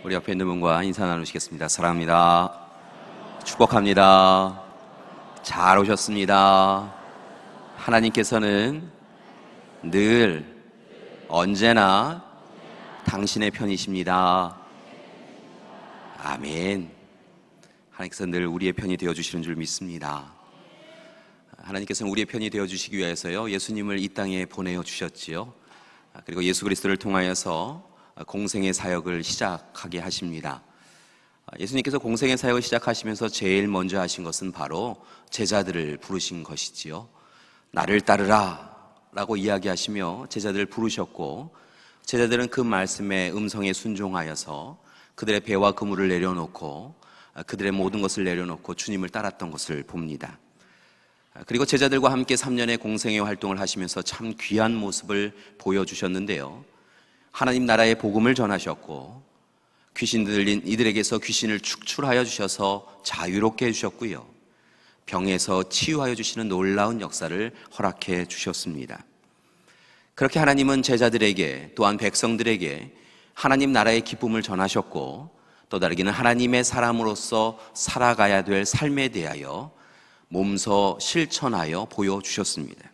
우리 옆에 있는 분과 인사 나누시겠습니다. 사랑합니다. 축복합니다. 잘 오셨습니다. 하나님께서는 늘 언제나 당신의 편이십니다. 아멘. 하나님께서 늘 우리의 편이 되어주시는 줄 믿습니다. 하나님께서는 우리의 편이 되어주시기 위해서요, 예수님을 이 땅에 보내주셨지요. 그리고 예수 그리스도를 통하여서 공생의 사역을 시작하게 하십니다. 예수님께서 공생의 사역을 시작하시면서 제일 먼저 하신 것은 바로 제자들을 부르신 것이지요. 나를 따르라 라고 이야기하시며 제자들을 부르셨고, 제자들은 그 말씀의 음성에 순종하여서 그들의 배와 그물을 내려놓고 그들의 모든 것을 내려놓고 주님을 따랐던 것을 봅니다. 그리고 제자들과 함께 3년의 공생의 활동을 하시면서 참 귀한 모습을 보여주셨는데요, 하나님 나라의 복음을 전하셨고, 귀신 들린 이들에게서 귀신을 축출하여 주셔서 자유롭게 해주셨고요, 병에서 치유하여 주시는 놀라운 역사를 허락해 주셨습니다. 그렇게 하나님은 제자들에게, 또한 백성들에게 하나님 나라의 기쁨을 전하셨고, 또 다르게는 하나님의 사람으로서 살아가야 될 삶에 대하여 몸소 실천하여 보여주셨습니다.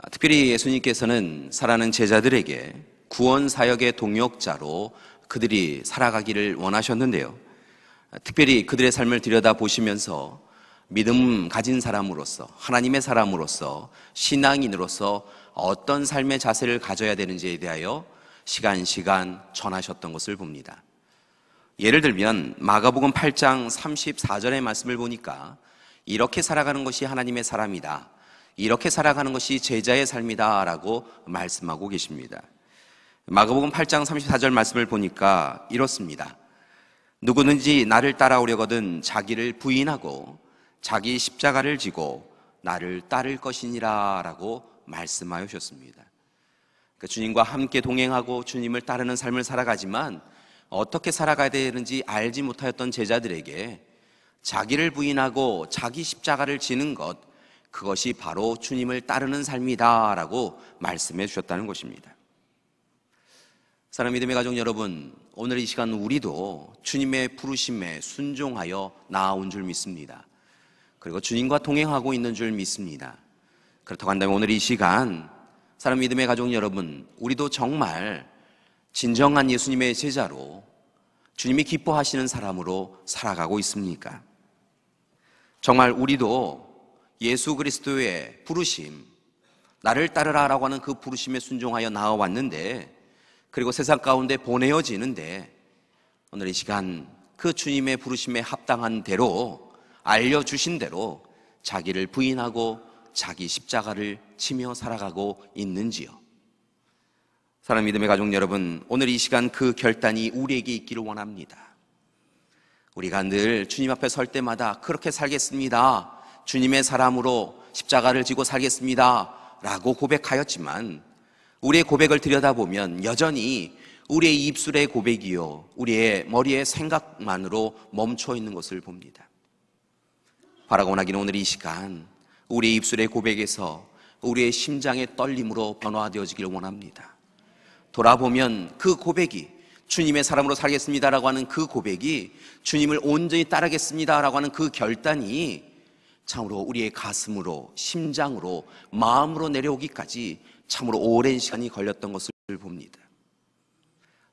특별히 예수님께서는 사랑하는 제자들에게 구원 사역의 동역자로 그들이 살아가기를 원하셨는데요, 특별히 그들의 삶을 들여다보시면서 믿음 가진 사람으로서, 하나님의 사람으로서, 신앙인으로서 어떤 삶의 자세를 가져야 되는지에 대하여 시간 전하셨던 것을 봅니다. 예를 들면 마가복음 8장 34절의 말씀을 보니까 이렇게 살아가는 것이 하나님의 사람이다, 이렇게 살아가는 것이 제자의 삶이다 라고 말씀하고 계십니다. 마가복음 8장 34절 말씀을 보니까 이렇습니다. 누구든지 나를 따라오려거든 자기를 부인하고 자기 십자가를 지고 나를 따를 것이니라 라고 말씀하여 주셨습니다. 그러니까 주님과 함께 동행하고 주님을 따르는 삶을 살아가지만 어떻게 살아가야 되는지 알지 못하였던 제자들에게 자기를 부인하고 자기 십자가를 지는 것, 그것이 바로 주님을 따르는 삶이다 라고 말씀해 주셨다는 것입니다. 사랑하는 믿음의 가족 여러분, 오늘 이 시간 우리도 주님의 부르심에 순종하여 나아온 줄 믿습니다. 그리고 주님과 동행하고 있는 줄 믿습니다. 그렇다고 한다면 오늘 이 시간 사랑하는 믿음의 가족 여러분, 우리도 정말 진정한 예수님의 제자로 주님이 기뻐하시는 사람으로 살아가고 있습니까? 정말 우리도 예수 그리스도의 부르심, 나를 따르라 라고 하는 그 부르심에 순종하여 나아왔는데, 그리고 세상 가운데 보내어지는데, 오늘 이 시간 그 주님의 부르심에 합당한 대로, 알려주신 대로 자기를 부인하고 자기 십자가를 치며 살아가고 있는지요? 사랑하는 믿음의 가족 여러분, 오늘 이 시간 그 결단이 우리에게 있기를 원합니다. 우리가 늘 주님 앞에 설 때마다 그렇게 살겠습니다, 주님의 사람으로 십자가를 지고 살겠습니다 라고 고백하였지만, 우리의 고백을 들여다보면 여전히 우리의 입술의 고백이요, 우리의 머리의 생각만으로 멈춰 있는 것을 봅니다. 바라고 원하기는 오늘 이 시간 우리의 입술의 고백에서 우리의 심장의 떨림으로 변화되어지길 원합니다. 돌아보면 그 고백이, 주님의 사람으로 살겠습니다라고 하는 그 고백이, 주님을 온전히 따르겠습니다라고 하는 그 결단이 참으로 우리의 가슴으로, 심장으로, 마음으로 내려오기까지 참으로 오랜 시간이 걸렸던 것을 봅니다.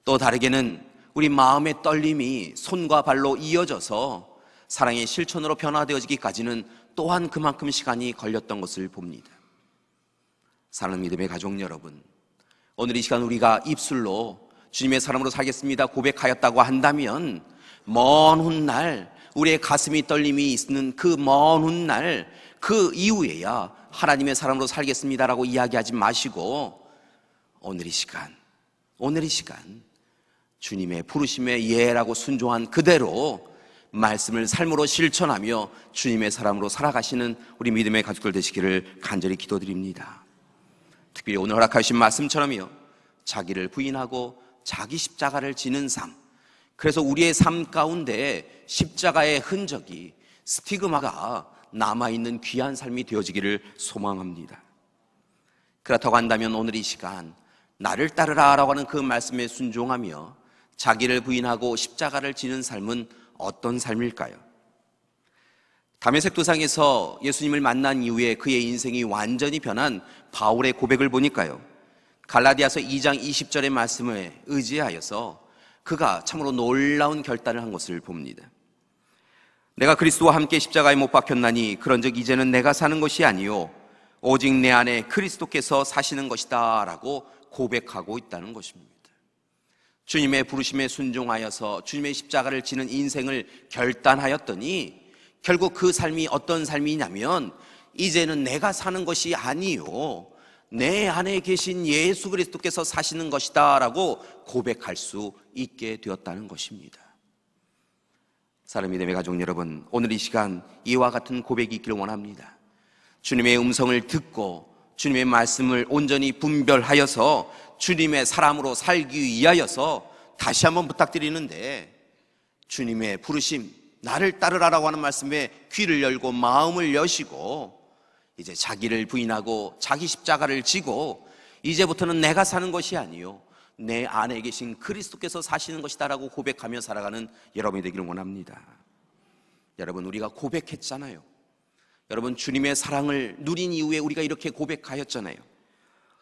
또 다르게는 우리 마음의 떨림이 손과 발로 이어져서 사랑의 실천으로 변화되어지기까지는 또한 그만큼 시간이 걸렸던 것을 봅니다. 사랑하는 믿음의 가족 여러분, 오늘 이 시간 우리가 입술로 주님의 사람으로 살겠습니다 고백하였다고 한다면, 먼 훗날 우리의 가슴이 떨림이 있는 그 먼 훗날 그 이후에야 하나님의 사람으로 살겠습니다라고 이야기하지 마시고, 오늘 이 시간 주님의 부르심에 예라고 순종한 그대로 말씀을 삶으로 실천하며 주님의 사람으로 살아가시는 우리 믿음의 가족들 되시기를 간절히 기도드립니다. 특별히 오늘 허락하신 말씀처럼요, 자기를 부인하고 자기 십자가를 지는 삶, 그래서 우리의 삶 가운데 십자가의 흔적이, 스티그마가 남아있는 귀한 삶이 되어지기를 소망합니다. 그렇다고 한다면 오늘 이 시간 나를 따르라 라고 하는 그 말씀에 순종하며 자기를 부인하고 십자가를 지는 삶은 어떤 삶일까요? 다메섹 도상에서 예수님을 만난 이후에 그의 인생이 완전히 변한 바울의 고백을 보니까요, 갈라디아서 2장 20절의 말씀에 의지하여서 그가 참으로 놀라운 결단을 한 것을 봅니다. 내가 그리스도와 함께 십자가에 못 박혔나니 그런즉 이제는 내가 사는 것이 아니요 오직 내 안에 그리스도께서 사시는 것이다 라고 고백하고 있다는 것입니다. 주님의 부르심에 순종하여서 주님의 십자가를 지는 인생을 결단하였더니 결국 그 삶이 어떤 삶이냐면 이제는 내가 사는 것이 아니요 내 안에 계신 예수 그리스도께서 사시는 것이다 라고 고백할 수 있게 되었다는 것입니다. 사랑하는 믿음의 가족 여러분, 오늘 이 시간 이와 같은 고백이 있기를 원합니다. 주님의 음성을 듣고 주님의 말씀을 온전히 분별하여서 주님의 사람으로 살기 위하여서 다시 한번 부탁드리는데, 주님의 부르심, 나를 따르라라고 하는 말씀에 귀를 열고 마음을 여시고 이제 자기를 부인하고 자기 십자가를 지고 이제부터는 내가 사는 것이 아니요 내 안에 계신 그리스도께서 사시는 것이다라고 고백하며 살아가는 여러분이 되기를 원합니다. 여러분, 우리가 고백했잖아요. 여러분, 주님의 사랑을 누린 이후에 우리가 이렇게 고백하였잖아요.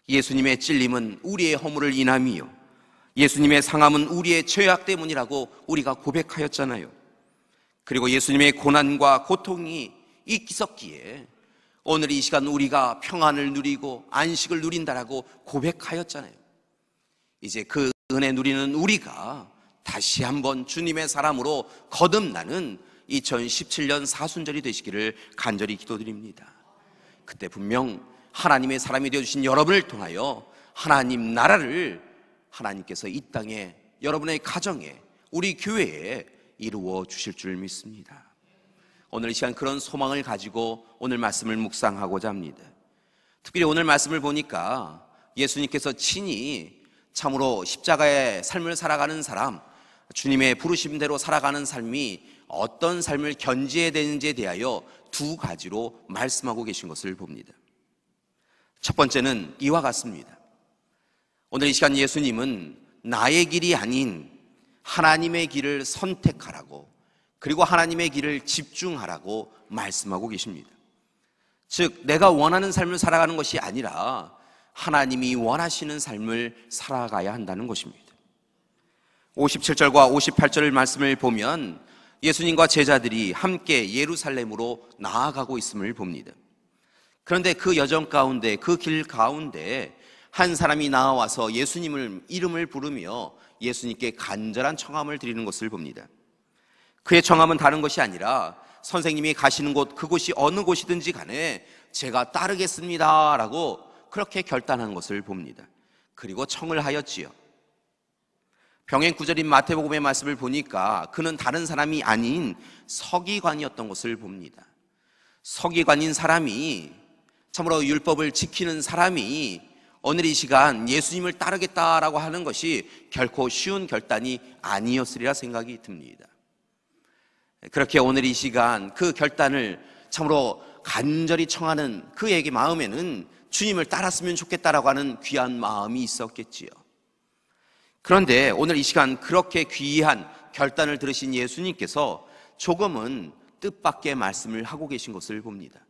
예수님의 찔림은 우리의 허물을 인함이요 예수님의 상함은 우리의 죄악 때문이라고 우리가 고백하였잖아요. 그리고 예수님의 고난과 고통이 있었기에 오늘 이 시간 우리가 평안을 누리고 안식을 누린다라고 고백하였잖아요. 이제 그 은혜 누리는 우리가 다시 한번 주님의 사람으로 거듭나는 2017년 사순절이 되시기를 간절히 기도드립니다. 그때 분명 하나님의 사람이 되어주신 여러분을 통하여 하나님 나라를 하나님께서 이 땅에, 여러분의 가정에, 우리 교회에 이루어 주실 줄 믿습니다. 오늘 이 시간 그런 소망을 가지고 오늘 말씀을 묵상하고자 합니다. 특별히 오늘 말씀을 보니까 예수님께서 친히 참으로 십자가의 삶을 살아가는 사람, 주님의 부르심대로 살아가는 삶이 어떤 삶을 견지해야 되는지에 대하여 두 가지로 말씀하고 계신 것을 봅니다. 첫 번째는 이와 같습니다. 오늘 이 시간 예수님은 나의 길이 아닌 하나님의 길을 선택하라고, 그리고 하나님의 길을 집중하라고 말씀하고 계십니다. 즉, 내가 원하는 삶을 살아가는 것이 아니라 하나님이 원하시는 삶을 살아가야 한다는 것입니다. 57절과 58절 말씀을 보면 예수님과 제자들이 함께 예루살렘으로 나아가고 있음을 봅니다. 그런데 그 여정 가운데, 그 길 가운데 한 사람이 나와서 예수님을 이름을 부르며 예수님께 간절한 청함을 드리는 것을 봅니다. 그의 청함은 다른 것이 아니라 선생님이 가시는 곳, 그곳이 어느 곳이든지 간에 제가 따르겠습니다 라고 그렇게 결단한 것을 봅니다. 그리고 청을 하였지요. 병행 구절인 마태복음의 말씀을 보니까 그는 다른 사람이 아닌 서기관이었던 것을 봅니다. 서기관인 사람이, 참으로 율법을 지키는 사람이 오늘 이 시간 예수님을 따르겠다라고 하는 것이 결코 쉬운 결단이 아니었으리라 생각이 듭니다. 그렇게 오늘 이 시간 그 결단을 참으로 간절히 청하는 그에게 마음에는 주님을 따랐으면 좋겠다라고 하는 귀한 마음이 있었겠지요. 그런데 오늘 이 시간 그렇게 귀한 결단을 들으신 예수님께서 조금은 뜻밖의 말씀을 하고 계신 것을 봅니다.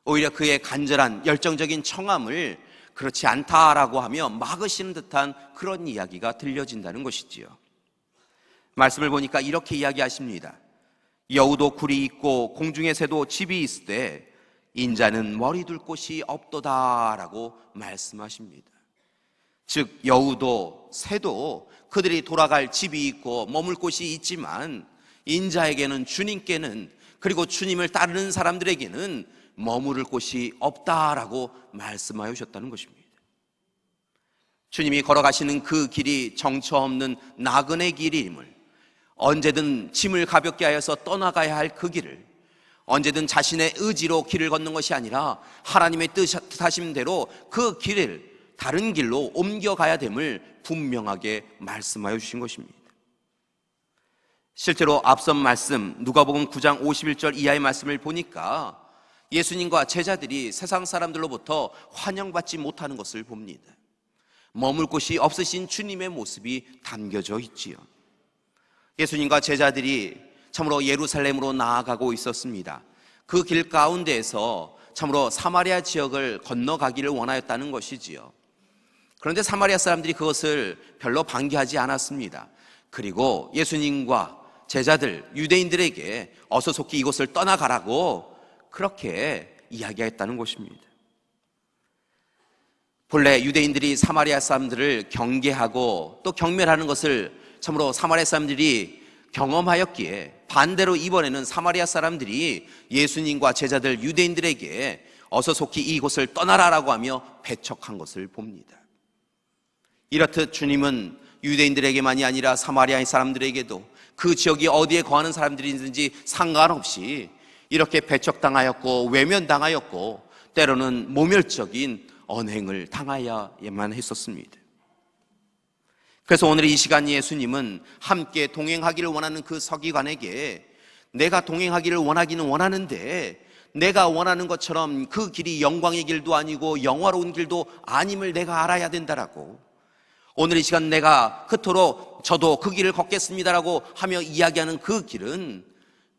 오히려 그의 간절한 열정적인 청함을 그렇지 않다라고 하며 막으시는 듯한 그런 이야기가 들려진다는 것이지요. 말씀을 보니까 이렇게 이야기하십니다. 여우도 굴이 있고 공중의 새도 집이 있을 때 인자는 머리 둘 곳이 없도다라고 말씀하십니다. 즉, 여우도 새도 그들이 돌아갈 집이 있고 머물 곳이 있지만 인자에게는, 주님께는, 그리고 주님을 따르는 사람들에게는 머무를 곳이 없다라고 말씀하여 주셨다는 것입니다. 주님이 걸어가시는 그 길이 정처 없는 나그네 길임을, 언제든 짐을 가볍게 하여서 떠나가야 할 그 길을 언제든 자신의 의지로 길을 걷는 것이 아니라 하나님의 뜻하신 대로 그 길을 다른 길로 옮겨가야 됨을 분명하게 말씀하여 주신 것입니다. 실제로 앞선 말씀 누가복음 9장 51절 이하의 말씀을 보니까 예수님과 제자들이 세상 사람들로부터 환영받지 못하는 것을 봅니다. 머물 곳이 없으신 주님의 모습이 담겨져 있지요. 예수님과 제자들이 참으로 예루살렘으로 나아가고 있었습니다. 그 길 가운데에서 참으로 사마리아 지역을 건너가기를 원하였다는 것이지요. 그런데 사마리아 사람들이 그것을 별로 반기하지 않았습니다. 그리고 예수님과 제자들, 유대인들에게 어서 속히 이곳을 떠나가라고 그렇게 이야기했다는 것입니다. 본래 유대인들이 사마리아 사람들을 경계하고 또 경멸하는 것을 참으로 사마리아 사람들이 경험하였기에 반대로 이번에는 사마리아 사람들이 예수님과 제자들 유대인들에게 어서 속히 이곳을 떠나라라고 하며 배척한 것을 봅니다. 이렇듯 주님은 유대인들에게만이 아니라 사마리아 사람들에게도 그 지역이 어디에 거하는 사람들이든지 상관없이 이렇게 배척당하였고 외면당하였고 때로는 모멸적인 언행을 당하여야만 했었습니다. 그래서 오늘 이 시간 예수님은 함께 동행하기를 원하는 그 서기관에게 내가 동행하기를 원하기는 원하는데 내가 원하는 것처럼 그 길이 영광의 길도 아니고 영화로운 길도 아님을 내가 알아야 된다라고, 오늘 이 시간 내가 그토록 저도 그 길을 걷겠습니다라고 하며 이야기하는 그 길은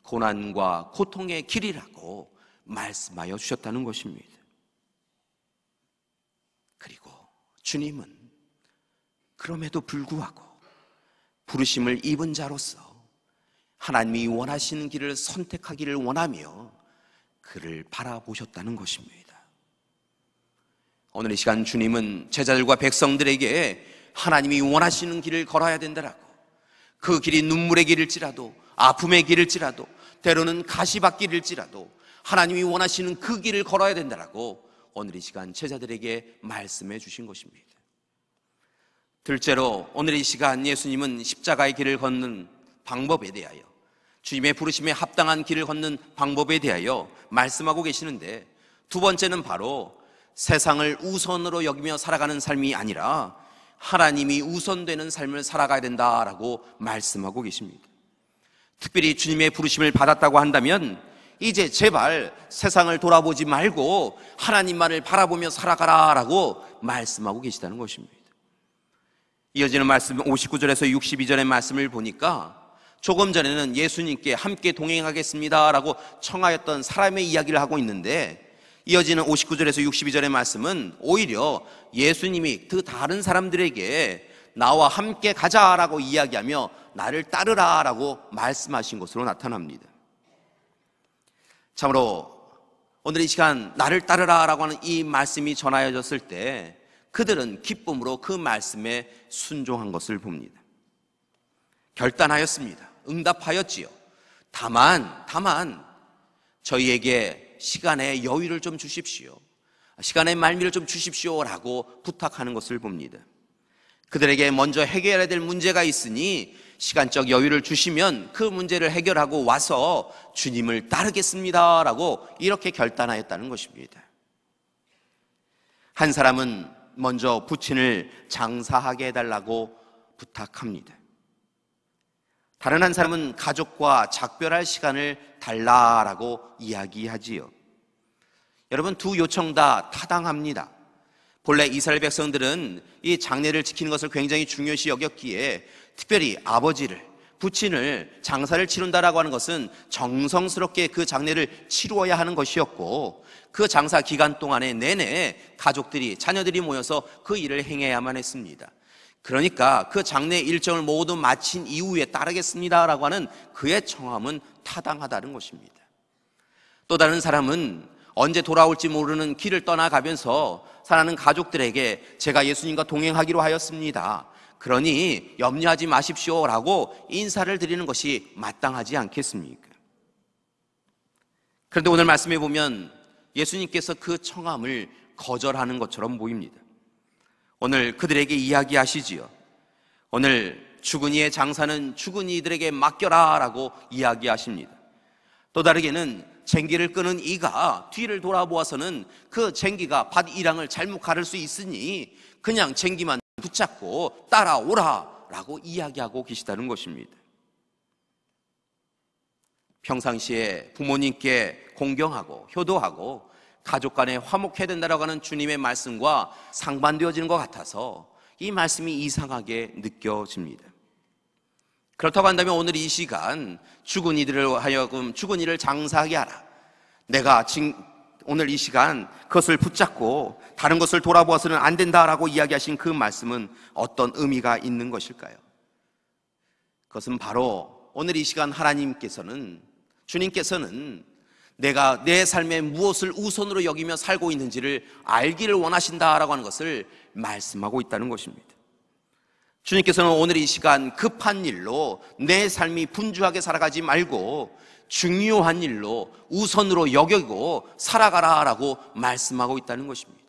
고난과 고통의 길이라고 말씀하여 주셨다는 것입니다. 그리고 주님은 그럼에도 불구하고 부르심을 입은 자로서 하나님이 원하시는 길을 선택하기를 원하며 그를 바라보셨다는 것입니다. 오늘 이 시간 주님은 제자들과 백성들에게 하나님이 원하시는 길을 걸어야 된다라고, 그 길이 눈물의 길일지라도 아픔의 길일지라도 때로는 가시밭길일지라도 하나님이 원하시는 그 길을 걸어야 된다라고 오늘 이 시간 제자들에게 말씀해 주신 것입니다. 둘째로 오늘 이 시간 예수님은 십자가의 길을 걷는 방법에 대하여, 주님의 부르심에 합당한 길을 걷는 방법에 대하여 말씀하고 계시는데, 두 번째는 바로 세상을 우선으로 여기며 살아가는 삶이 아니라 하나님이 우선되는 삶을 살아가야 된다라고 말씀하고 계십니다. 특별히 주님의 부르심을 받았다고 한다면 이제 제발 세상을 돌아보지 말고 하나님만을 바라보며 살아가라라고 말씀하고 계시다는 것입니다. 이어지는 말씀 59절에서 62절의 말씀을 보니까 조금 전에는 예수님께 함께 동행하겠습니다라고 청하였던 사람의 이야기를 하고 있는데, 이어지는 59절에서 62절의 말씀은 오히려 예수님이 그 다른 사람들에게 나와 함께 가자라고 이야기하며 나를 따르라라고 말씀하신 것으로 나타납니다. 참으로 오늘 이 시간 나를 따르라라고 하는 이 말씀이 전하여졌을 때 그들은 기쁨으로 그 말씀에 순종한 것을 봅니다. 결단하였습니다. 응답하였지요. 다만 저희에게 시간의 여유를 좀 주십시오, 시간의 말미를 좀 주십시오라고 부탁하는 것을 봅니다. 그들에게 먼저 해결해야 될 문제가 있으니 시간적 여유를 주시면 그 문제를 해결하고 와서 주님을 따르겠습니다라고 이렇게 결단하였다는 것입니다. 한 사람은 먼저 부친을 장사하게 해달라고 부탁합니다. 다른 한 사람은 가족과 작별할 시간을 달라라고 이야기하지요. 여러분, 두 요청 다 타당합니다. 본래 이스라엘 백성들은 이 장례를 지키는 것을 굉장히 중요시 여겼기에 특별히 아버지를, 부친을 장사를 치른다라고 하는 것은 정성스럽게 그 장례를 치루어야 하는 것이었고, 그 장사 기간 동안에 내내 가족들이, 자녀들이 모여서 그 일을 행해야만 했습니다. 그러니까 그 장례 일정을 모두 마친 이후에 따르겠습니다라고 하는 그의 청함은 타당하다는 것입니다. 또 다른 사람은 언제 돌아올지 모르는 길을 떠나가면서 사랑하는 가족들에게 제가 예수님과 동행하기로 하였습니다, 그러니 염려하지 마십시오라고 인사를 드리는 것이 마땅하지 않겠습니까? 그런데 오늘 말씀에 보면 예수님께서 그 청함을 거절하는 것처럼 보입니다. 오늘 그들에게 이야기하시지요. 오늘 죽은 이의 장사는 죽은 이들에게 맡겨라라고 이야기하십니다. 또 다르게는 쟁기를 끄는 이가 뒤를 돌아보아서는 그 쟁기가 밭 이랑을 잘못 가를 수 있으니 그냥 쟁기만 붙잡고 따라오라라고 이야기하고 계시다는 것입니다. 평상시에 부모님께 공경하고 효도하고 가족 간에 화목해야 된다라고 하는 주님의 말씀과 상반되어지는 것 같아서 이 말씀이 이상하게 느껴집니다. 그렇다고 한다면 오늘 이 시간 죽은 이들을 하여금 죽은 이를 장사하게 하라. 내가 오늘 이 시간 그것을 붙잡고 다른 것을 돌아보아서는 안 된다라고 이야기하신 그 말씀은 어떤 의미가 있는 것일까요? 그것은 바로 오늘 이 시간 주님께서는 내가 내 삶에 무엇을 우선으로 여기며 살고 있는지를 알기를 원하신다라고 하는 것을 말씀하고 있다는 것입니다. 주님께서는 오늘 이 시간 급한 일로 내 삶이 분주하게 살아가지 말고 중요한 일로 우선으로 여기고 살아가라라고 말씀하고 있다는 것입니다.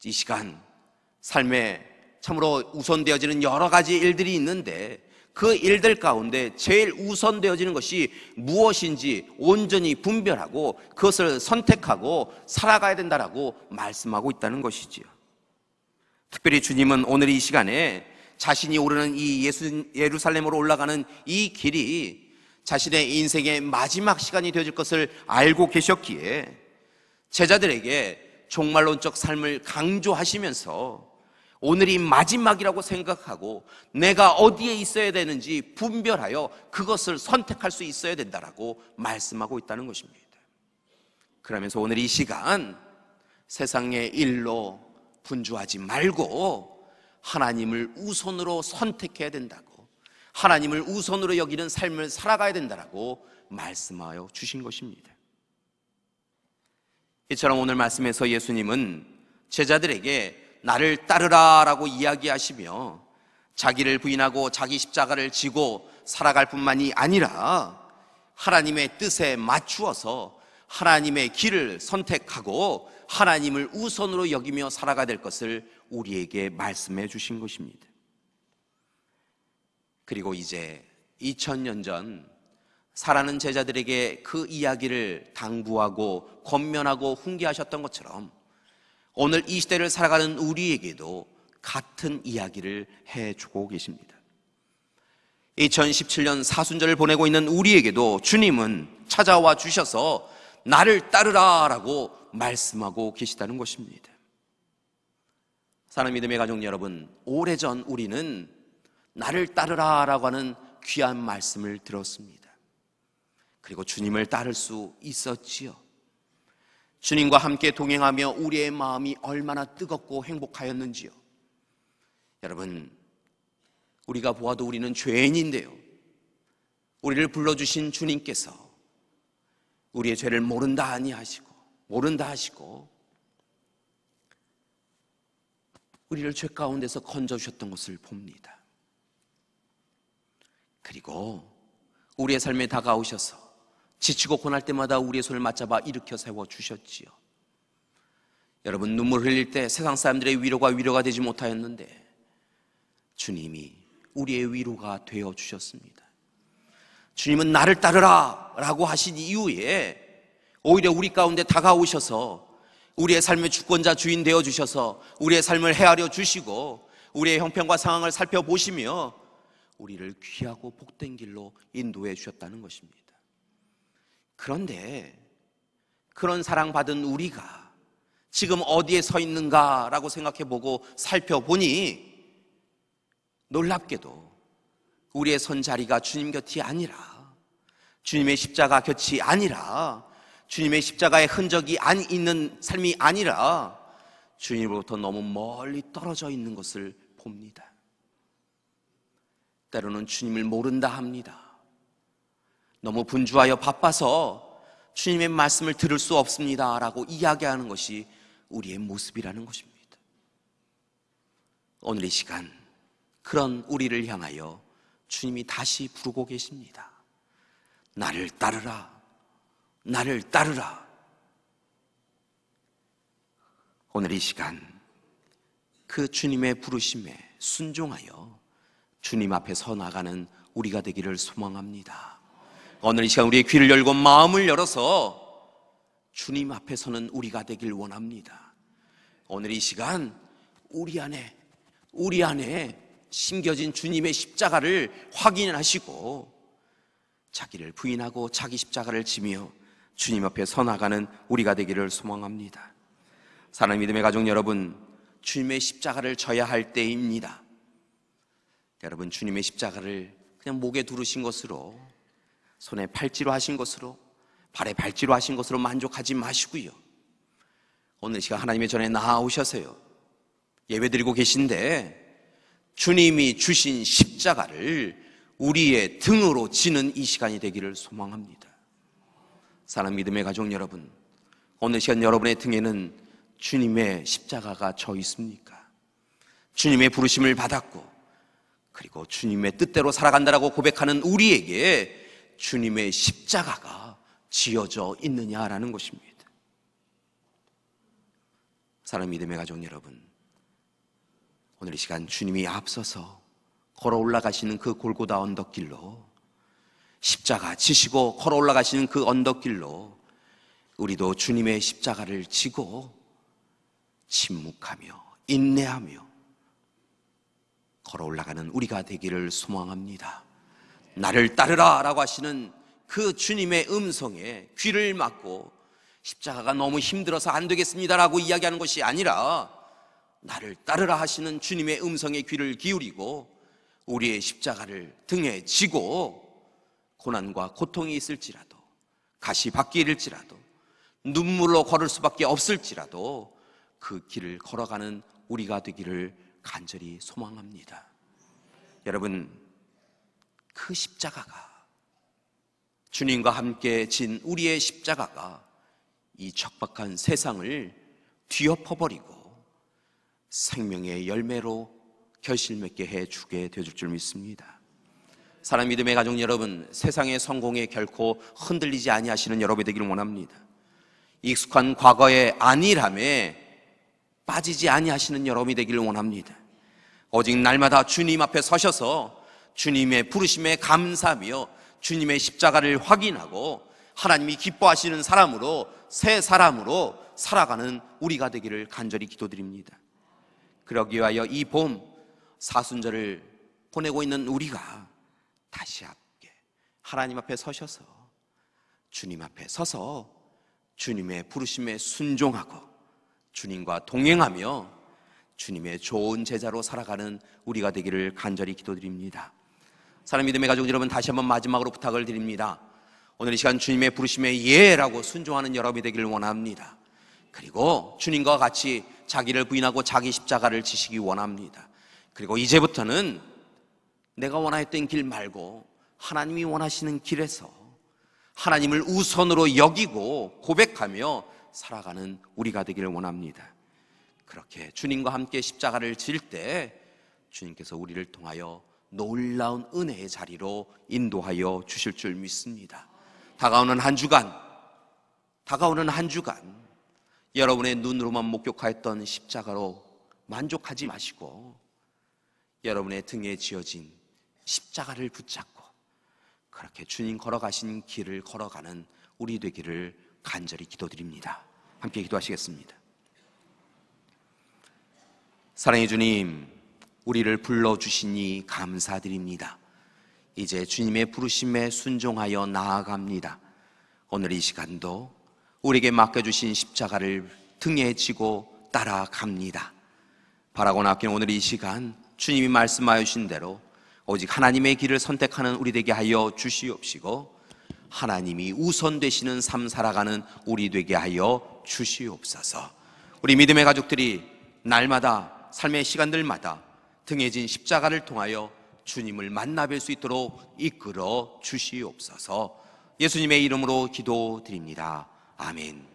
이 시간 삶에 참으로 우선되어지는 여러 가지 일들이 있는데 그 일들 가운데 제일 우선되어지는 것이 무엇인지 온전히 분별하고 그것을 선택하고 살아가야 된다라고 말씀하고 있다는 것이지요. 특별히 주님은 오늘 이 시간에 자신이 오르는 이 예루살렘으로 올라가는 이 길이 자신의 인생의 마지막 시간이 되어질 것을 알고 계셨기에 제자들에게 종말론적 삶을 강조하시면서 오늘이 마지막이라고 생각하고 내가 어디에 있어야 되는지 분별하여 그것을 선택할 수 있어야 된다라고 말씀하고 있다는 것입니다. 그러면서 오늘 이 시간 세상의 일로 분주하지 말고 하나님을 우선으로 선택해야 된다고, 하나님을 우선으로 여기는 삶을 살아가야 된다라고 말씀하여 주신 것입니다. 이처럼 오늘 말씀에서 예수님은 제자들에게 나를 따르라 라고 이야기하시며 자기를 부인하고 자기 십자가를 지고 살아갈 뿐만이 아니라 하나님의 뜻에 맞추어서 하나님의 길을 선택하고 하나님을 우선으로 여기며 살아가야 될 것을 우리에게 말씀해 주신 것입니다. 그리고 이제 2000년 전 살아는 제자들에게 그 이야기를 당부하고 권면하고 훈계하셨던 것처럼 오늘 이 시대를 살아가는 우리에게도 같은 이야기를 해주고 계십니다. 2017년 사순절을 보내고 있는 우리에게도 주님은 찾아와 주셔서 나를 따르라 라고 말씀하고 계시다는 것입니다. 사랑하는 믿음의 가족 여러분, 오래전 우리는 나를 따르라 라고 하는 귀한 말씀을 들었습니다. 그리고 주님을 따를 수 있었지요. 주님과 함께 동행하며 우리의 마음이 얼마나 뜨겁고 행복하였는지요. 여러분, 우리가 보아도 우리는 죄인인데요, 우리를 불러주신 주님께서 우리의 죄를 모른다 하시고 우리를 죄 가운데서 건져주셨던 것을 봅니다. 그리고 우리의 삶에 다가오셔서 지치고 고날 때마다 우리의 손을 맞잡아 일으켜 세워주셨지요. 여러분, 눈물 흘릴 때 세상 사람들의 위로가 되지 못하였는데 주님이 우리의 위로가 되어주셨습니다. 주님은 나를 따르라 라고 하신 이후에 오히려 우리 가운데 다가오셔서 우리의 삶의 주권자 주인 되어주셔서 우리의 삶을 헤아려 주시고 우리의 형편과 상황을 살펴보시며 우리를 귀하고 복된 길로 인도해 주셨다는 것입니다. 그런데 그런 사랑받은 우리가 지금 어디에 서 있는가라고 생각해보고 살펴보니 놀랍게도 우리의 선자리가 주님 곁이 아니라, 주님의 십자가 곁이 아니라, 주님의 십자가의 흔적이 안 있는 삶이 아니라 주님으로부터 너무 멀리 떨어져 있는 것을 봅니다. 때로는 주님을 모른다 합니다. 너무 분주하여 바빠서 주님의 말씀을 들을 수 없습니다 라고 이야기하는 것이 우리의 모습이라는 것입니다. 오늘 이 시간 그런 우리를 향하여 주님이 다시 부르고 계십니다. 나를 따르라, 나를 따르라. 오늘 이 시간 그 주님의 부르심에 순종하여 주님 앞에 서 나가는 우리가 되기를 소망합니다. 오늘 이 시간 우리의 귀를 열고 마음을 열어서 주님 앞에 서는 우리가 되길 원합니다. 오늘 이 시간 우리 안에 심겨진 주님의 십자가를 확인하시고 자기를 부인하고 자기 십자가를 지며 주님 앞에 서 나가는 우리가 되기를 소망합니다. 사랑하는 믿음의 가족 여러분, 주님의 십자가를 져야 할 때입니다. 여러분, 주님의 십자가를 그냥 목에 두르신 것으로, 손에 팔찌로 하신 것으로, 발에 발찌로 하신 것으로 만족하지 마시고요, 오늘 시간 하나님의 전에 나아오셔서요, 예배드리고 계신데 주님이 주신 십자가를 우리의 등으로 지는 이 시간이 되기를 소망합니다. 사랑하는 믿음의 가족 여러분, 오늘 시간 여러분의 등에는 주님의 십자가가 져 있습니까? 주님의 부르심을 받았고 그리고 주님의 뜻대로 살아간다라고 고백하는 우리에게 주님의 십자가가 지어져 있느냐라는 것입니다. 사랑하는 믿음의 가족 여러분, 오늘 이 시간 주님이 앞서서 걸어 올라가시는 그 골고다 언덕길로, 십자가 지시고 걸어 올라가시는 그 언덕길로 우리도 주님의 십자가를 지고 침묵하며 인내하며 걸어 올라가는 우리가 되기를 소망합니다. 나를 따르라 라고 하시는 그 주님의 음성에 귀를 막고 십자가가 너무 힘들어서 안 되겠습니다 라고 이야기하는 것이 아니라, 나를 따르라 하시는 주님의 음성에 귀를 기울이고 우리의 십자가를 등에 지고 고난과 고통이 있을지라도, 가시밭길일지라도, 눈물로 걸을 수밖에 없을지라도 그 길을 걸어가는 우리가 되기를 간절히 소망합니다. 여러분, 그 십자가가, 주님과 함께 진 우리의 십자가가 이 척박한 세상을 뒤엎어버리고 생명의 열매로 결실맺게 해주게 되줄 줄 믿습니다. 사랑하는 믿음의 가족 여러분, 세상의 성공에 결코 흔들리지 아니하시는 여러분이 되기를 원합니다. 익숙한 과거의 안일함에 빠지지 아니하시는 여러분이 되기를 원합니다. 오직 날마다 주님 앞에 서셔서 주님의 부르심에 감사하며 주님의 십자가를 확인하고 하나님이 기뻐하시는 사람으로, 새 사람으로 살아가는 우리가 되기를 간절히 기도드립니다. 그러기 위하여 이 봄 사순절을 보내고 있는 우리가 다시 함께 하나님 앞에 서셔서, 주님 앞에 서서 주님의 부르심에 순종하고 주님과 동행하며 주님의 좋은 제자로 살아가는 우리가 되기를 간절히 기도드립니다. 사랑하는 믿음의 가족 여러분, 다시 한번 마지막으로 부탁을 드립니다. 오늘 이 시간 주님의 부르심에 예라고 순종하는 여러분이 되기를 원합니다. 그리고 주님과 같이 자기를 부인하고 자기 십자가를 지시기 원합니다. 그리고 이제부터는 내가 원하였던 길 말고 하나님이 원하시는 길에서 하나님을 우선으로 여기고 고백하며 살아가는 우리가 되기를 원합니다. 그렇게 주님과 함께 십자가를 질 때 주님께서 우리를 통하여 놀라운 은혜의 자리로 인도하여 주실 줄 믿습니다. 다가오는 한 주간 여러분의 눈으로만 목격하였던 십자가로 만족하지 마시고 여러분의 등에 지어진 십자가를 붙잡고 그렇게 주님 걸어가신 길을 걸어가는 우리 되기를 간절히 기도드립니다. 함께 기도하시겠습니다. 사랑의 주님, 우리를 불러주시니 감사드립니다. 이제 주님의 부르심에 순종하여 나아갑니다. 오늘 이 시간도 우리에게 맡겨주신 십자가를 등에 지고 따라갑니다. 바라고 나긴 오늘 이 시간 주님이 말씀하여 주신 대로 오직 하나님의 길을 선택하는 우리 되게 하여 주시옵시고 하나님이 우선 되시는 삶 살아가는 우리 되게 하여 주시옵소서. 우리 믿음의 가족들이 날마다 삶의 시간들마다 등에 진 십자가를 통하여 주님을 만나뵐 수 있도록 이끌어 주시옵소서. 예수님의 이름으로 기도드립니다. 아멘.